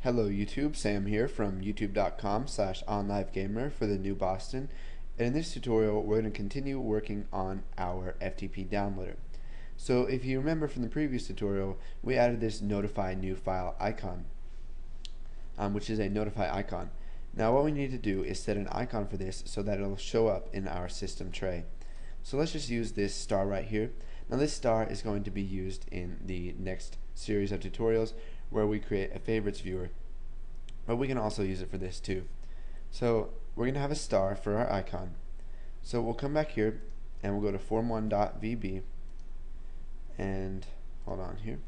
Hello YouTube, Sam here from youtube.com/onlivegamer for the new Boston, and in this tutorial we're going to continue working on our FTP downloader. So if you remember from the previous tutorial, we added this notify new file icon, which is a notify icon. Now what we need to do is set an icon for this so that it'll show up in our system tray. So let's just use this star right here. Now this star is going to be used in the next series of tutorials where we create a favorites viewer, but we can also use it for this too. So we're going to have a star for our icon. So we'll come back here and we'll go to form1.vb and hold on here.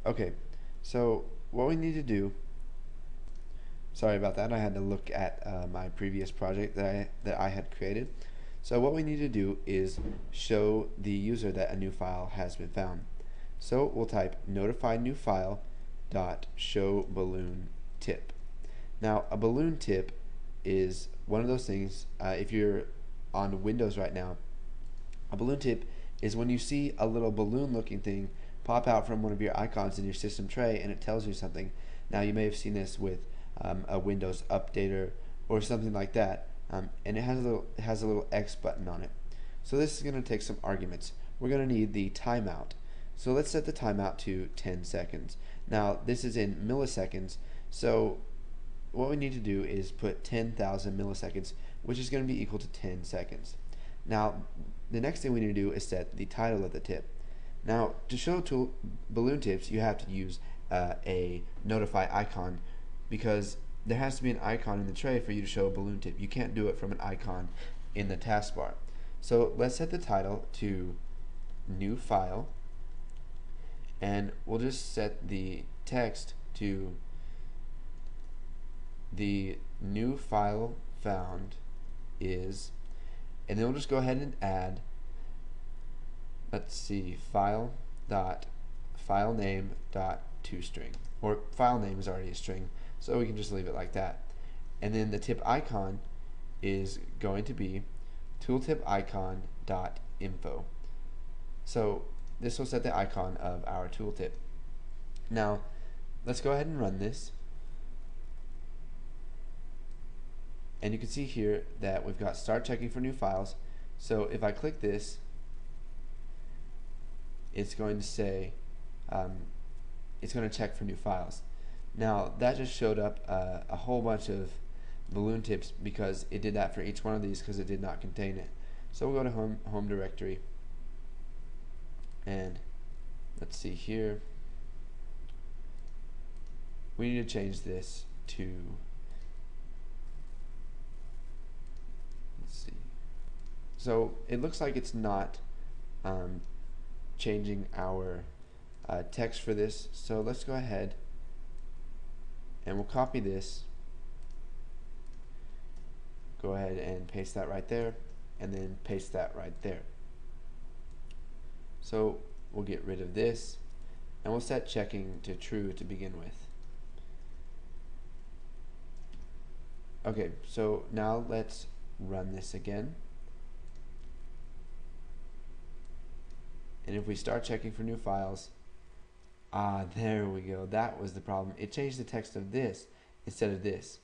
Okay, so what we need to do, sorry about that, I had to look at my previous project that I had created. So what we need to do is show the user that a new file has been found. So we'll type notify new file dot show balloon tip. Now a balloon tip is one of those things, if you're on Windows right now, a balloon tip is when you see a little balloon looking thing pop out from one of your icons in your system tray and it tells you something. Now you may have seen this with a Windows updater or something like that, and it has a little X button on it. So this is going to take some arguments. We're going to need the timeout. So let's set the timeout to 10 seconds. Now this is in milliseconds, so what we need to do is put 10,000 milliseconds, which is going to be equal to 10 seconds. Now the next thing we need to do is set the title of the tip. Now to show balloon tips you have to use a notify icon, because there has to be an icon in the tray for you to show a balloon tip. You can't do it from an icon in the taskbar. So let's set the title to new file, and we'll just set the text to the new file found is, and then we'll just go ahead and add, let's see, file name dot toString, or file name is already a string, so we can just leave it like that. And then the tip icon is going to be tooltip icon dot info. So this will set the icon of our tooltip. Now let's go ahead and run this, and you can see here that we've got start checking for new files. So if I click this, it's going to say it's going to check for new files. Now that just showed up a whole bunch of balloon tips because it did that for each one of these because it did not contain it. So we'll go to home directory, and let's see here, we need to change this to, let's see, so it looks like it's not changing our text for this, so let's go ahead and we'll copy this, go ahead and paste that right there, and then paste that right there. So we'll get rid of this and we'll set checking to true to begin with. Okay, so now let's run this again, and if we start checking for new files, there we go, that was the problem. It changed the text of this instead of this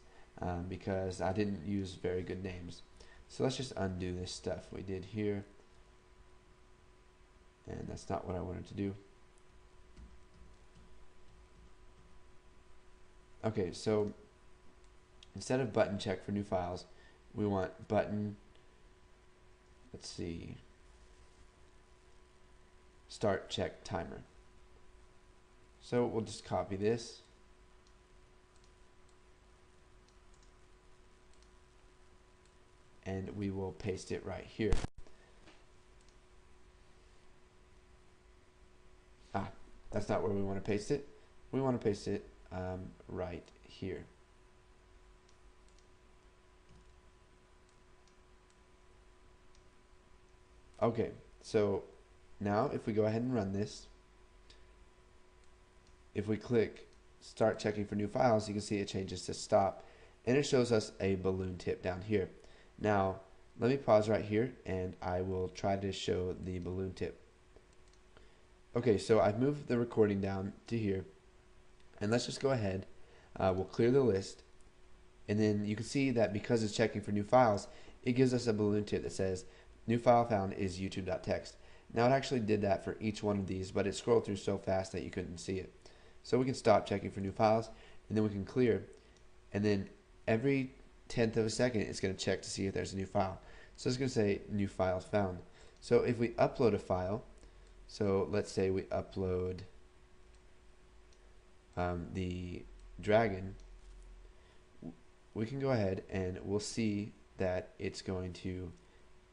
because I didn't use very good names. So let's just undo this stuff we did here, and that's not what I wanted to do. Okay, so instead of button check for new files, we want button, let's see, start check timer. So we'll just copy this, and we will paste it right here. That's not where we want to paste it. We want to paste it right here. Okay, so now if we go ahead and run this, if we click start checking for new files, you can see it changes to stop, and it shows us a balloon tip down here. Now let me pause right here and I will try to show the balloon tip. Okay, so I've moved the recording down to here, and let's just go ahead. We'll clear the list, and then you can see that because it's checking for new files, it gives us a balloon tip that says new file found is youtube.txt. Now it actually did that for each one of these, but it scrolled through so fast that you couldn't see it. So we can stop checking for new files, and then we can clear, and then every tenth of a second it's going to check to see if there's a new file. So it's going to say new file found. So if we upload a file, so let's say we upload the dragon, we can go ahead and we'll see that it's going to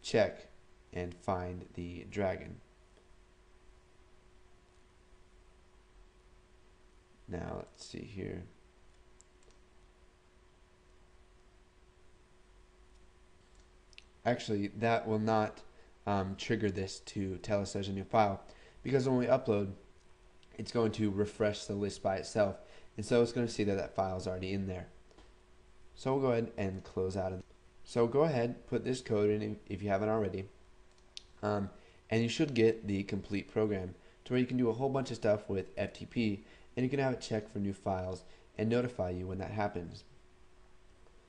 check and find the dragon. Now let's see here. Actually, that will not trigger this to tell us there's a new file, because when we upload, it's going to refresh the list by itself, and so it's going to see that that file is already in there. So we'll go ahead and close out of it. So go ahead, put this code in if you haven't already, and you should get the complete program to where you can do a whole bunch of stuff with FTP, and you can have it check for new files and notify you when that happens.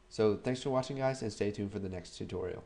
So thanks for watching, guys, and stay tuned for the next tutorial.